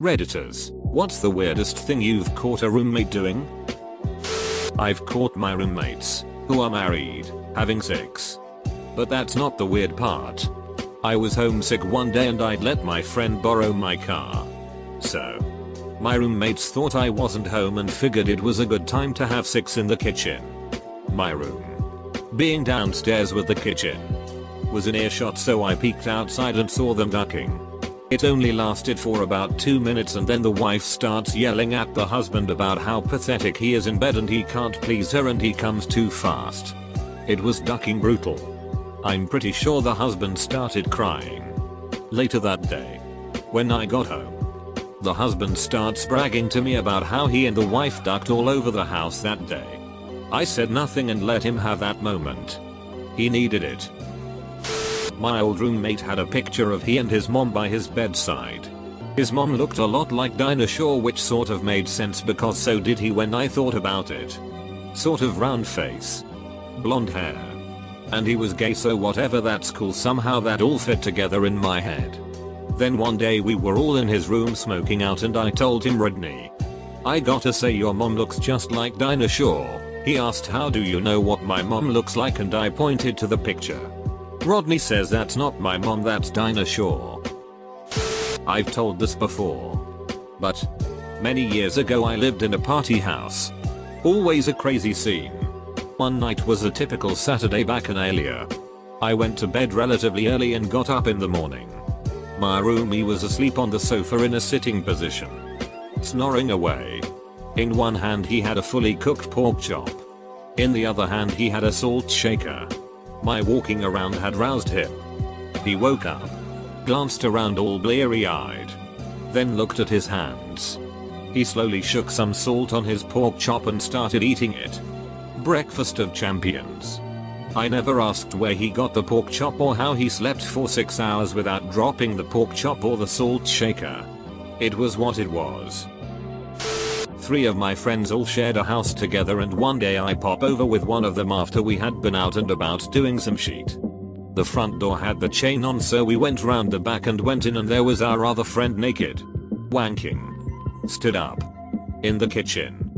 Redditors, what's the weirdest thing you've caught a roommate doing? I've caught my roommates, who are married, having sex. But that's not the weird part. I was homesick one day and I'd let my friend borrow my car. So, my roommates thought I wasn't home and figured it was a good time to have sex in the kitchen. My room, being downstairs with the kitchen, was in earshot, so I peeked outside and saw them ducking. It only lasted for about 2 minutes and then the wife starts yelling at the husband about how pathetic he is in bed and he can't please her and he comes too fast. It was ducking brutal. I'm pretty sure the husband started crying. Later that day, when I got home, the husband starts bragging to me about how he and the wife ducked all over the house that day. I said nothing and let him have that moment. He needed it. My old roommate had a picture of he and his mom by his bedside. His mom looked a lot like Dinah Shore, which sort of made sense because so did he when I thought about it. Sort of round face, blonde hair. And he was gay, so whatever, that's cool. Somehow that all fit together in my head. Then one day we were all in his room smoking out and I told him, "Rodney, I gotta say your mom looks just like Dinah Shore." He asked, "How do you know what my mom looks like?" and I pointed to the picture. Rodney says, "That's not my mom, that's Dinah Shore." I've told this before, but many years ago I lived in a party house. Always a crazy scene. One night was a typical Saturday bacchanalia. I went to bed relatively early and got up in the morning. My roomie was asleep on the sofa in a sitting position, snoring away. In one hand he had a fully cooked pork chop. In the other hand he had a salt shaker. My walking around had roused him. He woke up, glanced around all bleary-eyed, then looked at his hands. He slowly shook some salt on his pork chop and started eating it. Breakfast of champions. I never asked where he got the pork chop or how he slept for 6 hours without dropping the pork chop or the salt shaker. It was what it was. 3 of my friends all shared a house together and one day I pop over with one of them after we had been out and about doing some shit. The front door had the chain on, so we went round the back and went in and there was our other friend naked, wanking, stood up, in the kitchen,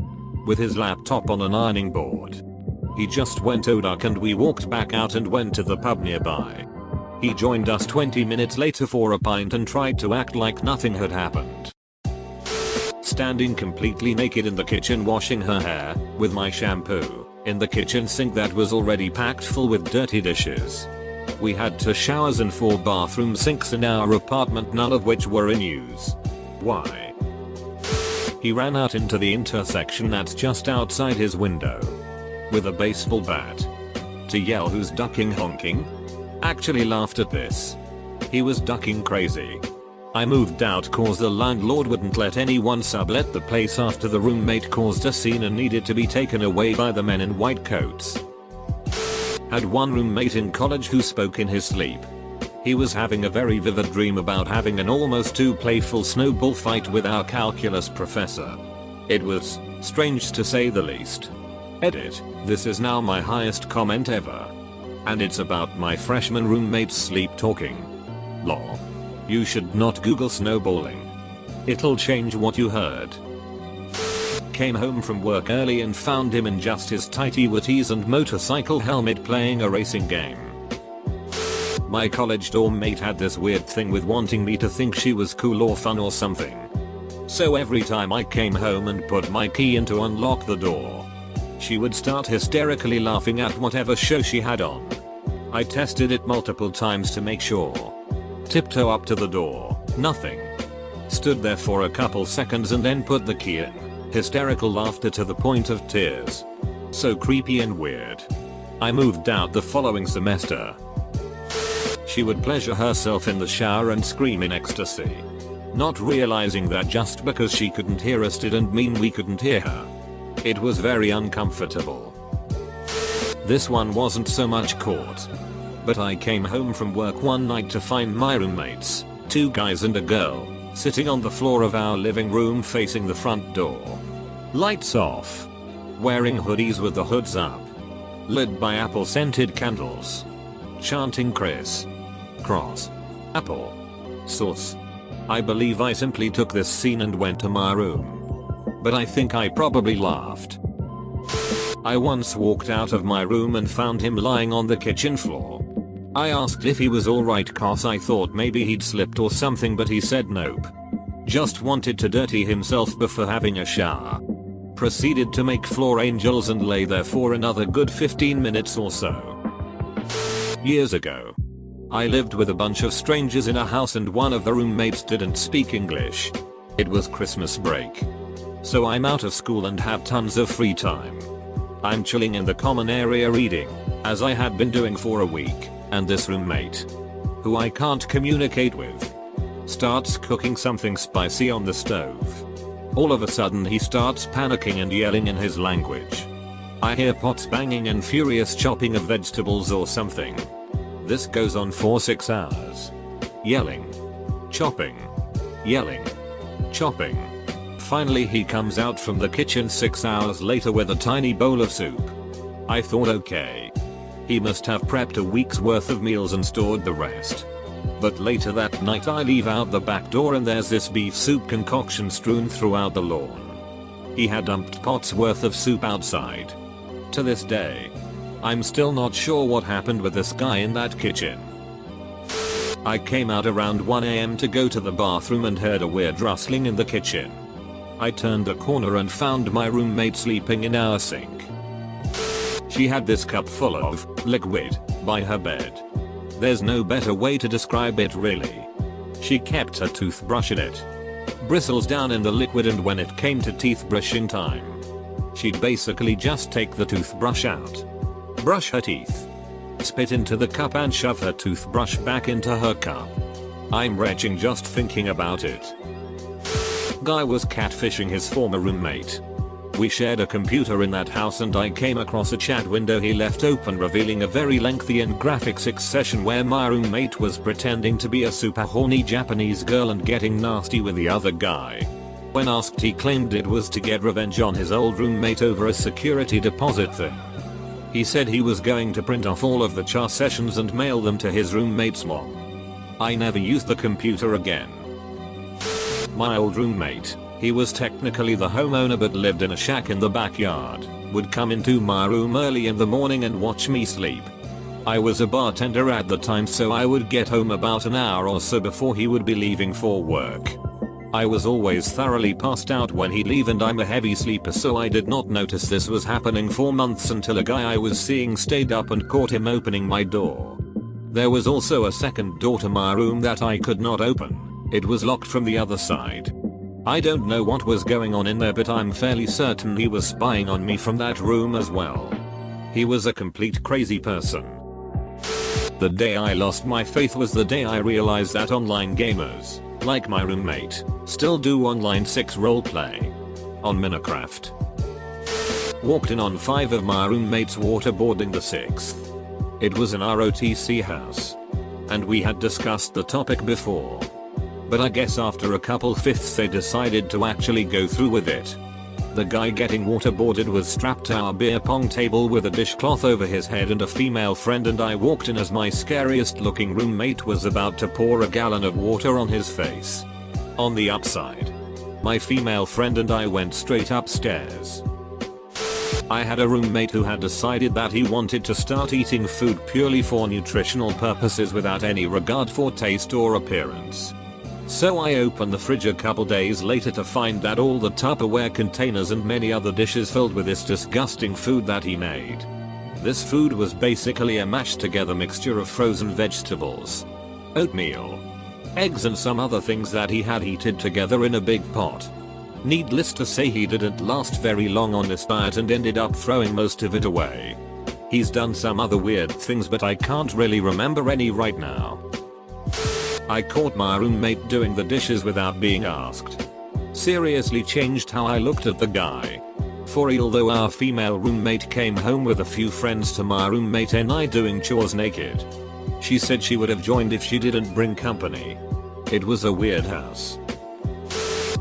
with his laptop on an ironing board. He just went duck and we walked back out and went to the pub nearby. He joined us 20 minutes later for a pint and tried to act like nothing had happened. Standing completely naked in the kitchen washing her hair, with my shampoo, in the kitchen sink that was already packed full with dirty dishes. We had 2 showers and 4 bathroom sinks in our apartment, none of which were in use. Why? He ran out into the intersection that's just outside his window, with a baseball bat, to yell, "Who's ducking honking?" Actually laughed at this. He was ducking crazy. I moved out cause the landlord wouldn't let anyone sublet the place after the roommate caused a scene and needed to be taken away by the men in white coats. Had one roommate in college who spoke in his sleep. He was having a very vivid dream about having an almost too playful snowball fight with our calculus professor. It was strange to say the least. Edit, this is now my highest comment ever. And it's about my freshman roommate's sleep talking. Lol. You should not Google snowballing. It'll change what you heard. Came home from work early and found him in just his tighty whities and motorcycle helmet playing a racing game. My college dorm mate had this weird thing with wanting me to think she was cool or fun or something. So every time I came home and put my key in to unlock the door, she would start hysterically laughing at whatever show she had on. I tested it multiple times to make sure. Tiptoe up to the door, nothing. Stood there for a couple seconds and then put the key in. Hysterical laughter to the point of tears. So creepy and weird. I moved out the following semester. She would pleasure herself in the shower and scream in ecstasy, not realizing that just because she couldn't hear us didn't mean we couldn't hear her. It was very uncomfortable. This one wasn't so much caught. But I came home from work one night to find my roommates, 2 guys and a girl, sitting on the floor of our living room facing the front door. Lights off. Wearing hoodies with the hoods up. Lit by apple scented candles. Chanting Chris. Cross. Apple. Sauce. I believe I simply took this scene and went to my room. But I think I probably laughed. I once walked out of my room and found him lying on the kitchen floor. I asked if he was alright cause I thought maybe he'd slipped or something, but he said nope. Just wanted to dirty himself before having a shower. Proceeded to make floor angels and lay there for another good 15 minutes or so. Years ago, I lived with a bunch of strangers in a house and one of the roommates didn't speak English. It was Christmas break. So I'm out of school and have tons of free time. I'm chilling in the common area reading, as I had been doing for a week, and this roommate, who I can't communicate with, starts cooking something spicy on the stove. All of a sudden he starts panicking and yelling in his language. I hear pots banging and furious chopping of vegetables or something. This goes on for 6 hours. Yelling. Chopping. Yelling. Chopping. Finally he comes out from the kitchen 6 hours later with a tiny bowl of soup. I thought okay. He must have prepped a week's worth of meals and stored the rest. But later that night I leave out the back door and there's this beef soup concoction strewn throughout the lawn. He had dumped pots worth of soup outside. To this day, I'm still not sure what happened with this guy in that kitchen. I came out around 1 AM to go to the bathroom and heard a weird rustling in the kitchen. I turned a corner and found my roommate sleeping in our sink. She had this cup full of liquid by her bed. There's no better way to describe it really. She kept her toothbrush in it. Bristles down in the liquid, and when it came to teeth brushing time, she'd basically just take the toothbrush out, brush her teeth, spit into the cup and shove her toothbrush back into her cup. I'm retching just thinking about it. Guy was catfishing his former roommate. We shared a computer in that house and I came across a chat window he left open revealing a very lengthy and graphic sex session where my roommate was pretending to be a super horny Japanese girl and getting nasty with the other guy. When asked, he claimed it was to get revenge on his old roommate over a security deposit thing. He said he was going to print off all of the chat sessions and mail them to his roommate's mom. I never used the computer again. My old roommate, he was technically the homeowner but lived in a shack in the backyard, would come into my room early in the morning and watch me sleep. I was a bartender at the time, so I would get home about an hour or so before he would be leaving for work. I was always thoroughly passed out when he'd leave and I'm a heavy sleeper, so I did not notice this was happening for months until a guy I was seeing stayed up and caught him opening my door. There was also a second door to my room that I could not open. It was locked from the other side. I don't know what was going on in there, but I'm fairly certain he was spying on me from that room as well. He was a complete crazy person. The day I lost my faith was the day I realized that online gamers, like my roommate, still do online sex roleplay on Minecraft. Walked in on 5 of my roommates waterboarding the 6th. It was an ROTC house. And we had discussed the topic before. But I guess after a couple fifths they decided to actually go through with it. The guy getting waterboarded was strapped to our beer pong table with a dishcloth over his head and a female friend, and I walked in as my scariest looking roommate was about to pour a gallon of water on his face. On the upside, my female friend and I went straight upstairs. I had a roommate who had decided that he wanted to start eating food purely for nutritional purposes without any regard for taste or appearance. So I opened the fridge a couple days later to find that all the Tupperware containers and many other dishes filled with this disgusting food that he made. This food was basically a mashed together mixture of frozen vegetables, oatmeal, eggs and some other things that he had heated together in a big pot. Needless to say, he didn't last very long on this diet and ended up throwing most of it away. He's done some other weird things, but I can't really remember any right now. I caught my roommate doing the dishes without being asked. Seriously changed how I looked at the guy. For real though, our female roommate came home with a few friends to my roommate and I doing chores naked. She said she would have joined if she didn't bring company. It was a weird house.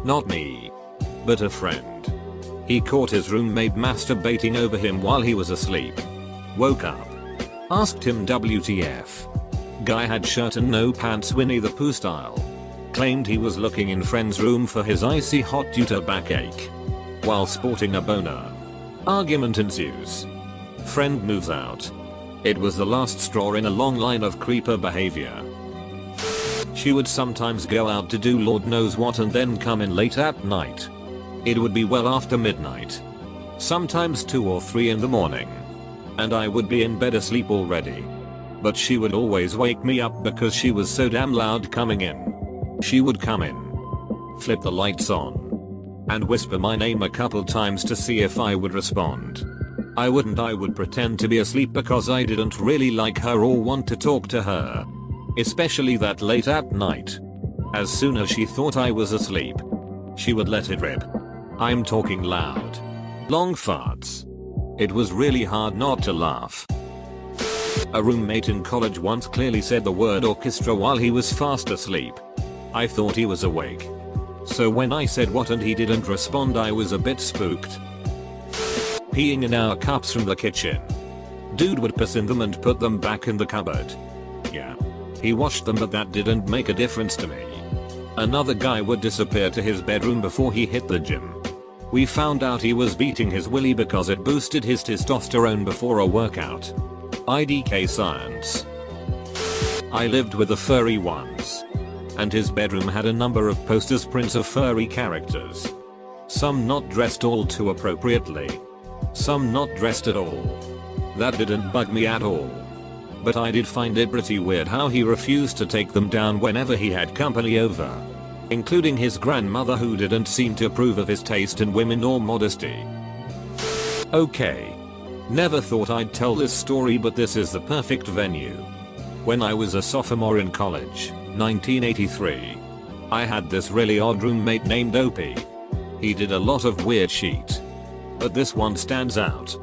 Not me, but a friend. He caught his roommate masturbating over him while he was asleep. Woke up. Asked him WTF. Guy had shirt and no pants, Winnie the Pooh style. Claimed he was looking in friend's room for his icy hot due to backache. While sporting a boner. Argument ensues. Friend moves out. It was the last straw in a long line of creeper behavior. She would sometimes go out to do Lord knows what and then come in late at night. It would be well after midnight. Sometimes 2 or 3 in the morning. And I would be in bed asleep already. But she would always wake me up because she was so damn loud coming in. She would come in, flip the lights on, and whisper my name a couple times to see if I would respond. I would pretend to be asleep because I didn't really like her or want to talk to her. Especially that late at night. As soon as she thought I was asleep, she would let it rip. I'm talking loud. Long farts. It was really hard not to laugh. A roommate in college once clearly said the word orchestra while he was fast asleep. I thought he was awake. So when I said what and he didn't respond, I was a bit spooked. Peeing in our cups from the kitchen. Dude would piss in them and put them back in the cupboard. Yeah. He washed them, but that didn't make a difference to me. Another guy would disappear to his bedroom before he hit the gym. We found out he was beating his willy because it boosted his testosterone before a workout. IDK science. I lived with a furry once. And his bedroom had a number of posters, prints of furry characters. Some not dressed all too appropriately. Some not dressed at all. That didn't bug me at all. But I did find it pretty weird how he refused to take them down whenever he had company over. Including his grandmother, who didn't seem to approve of his taste in women or modesty. Okay. Never thought I'd tell this story, but this is the perfect venue. When I was a sophomore in college, 1983. I had this really odd roommate named Opie. He did a lot of weird shit. But this one stands out.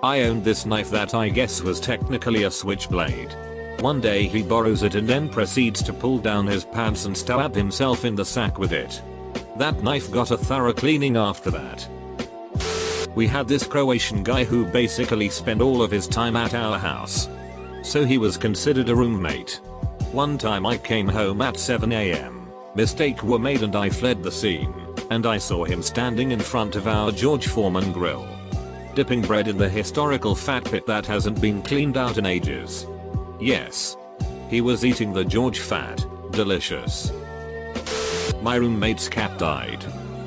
I owned this knife that I guess was technically a switchblade. One day he borrows it and then proceeds to pull down his pants and stab himself in the sack with it. That knife got a thorough cleaning after that. We had this Croatian guy who basically spent all of his time at our house. So he was considered a roommate. One time I came home at 7 AM. Mistake were made and I fled the scene. And I saw him standing in front of our George Foreman grill. Dipping bread in the historical fat pit that hasn't been cleaned out in ages. Yes. He was eating the George fat. Delicious. My roommate's cat died.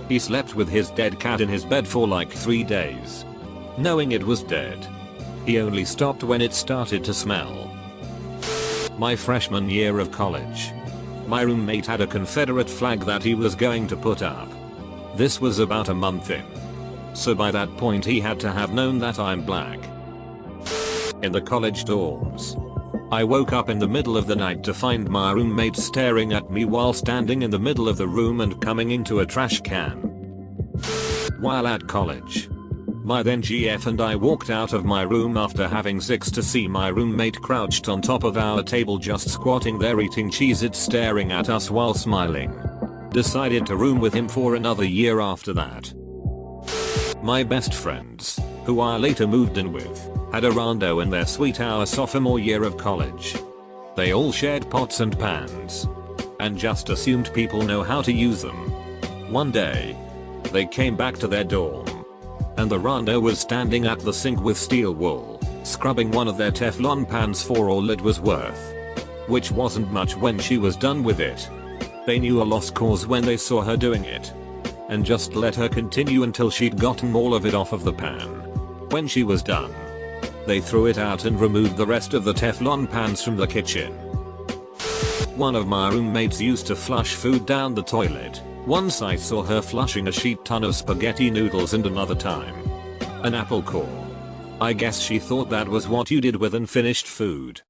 He slept with his dead cat in his bed for like 3 days. Knowing it was dead. He only stopped when it started to smell. My freshman year of college. My roommate had a Confederate flag that he was going to put up. This was about a month in. So by that point he had to have known that I'm black. In the college dorms. I woke up in the middle of the night to find my roommate staring at me while standing in the middle of the room and coming into a trash can. While at college. My then GF and I walked out of my room after having sex to see my roommate crouched on top of our table just squatting there eating Cheez-Its staring at us while smiling. Decided to room with him for another year after that. My best friends, who I later moved in with, had a rando in their suite our sophomore year of college. They all shared pots and pans. And just assumed people know how to use them. One day, they came back to their dorm. And the rando was standing at the sink with steel wool, scrubbing one of their Teflon pans for all it was worth. Which wasn't much when she was done with it. They knew a lost cause when they saw her doing it. And just let her continue until she'd gotten all of it off of the pan. When she was done, they threw it out and removed the rest of the Teflon pans from the kitchen. One of my roommates used to flush food down the toilet. Once I saw her flushing a sheet ton of spaghetti noodles and another time an apple core. I guess she thought that was what you did with unfinished food.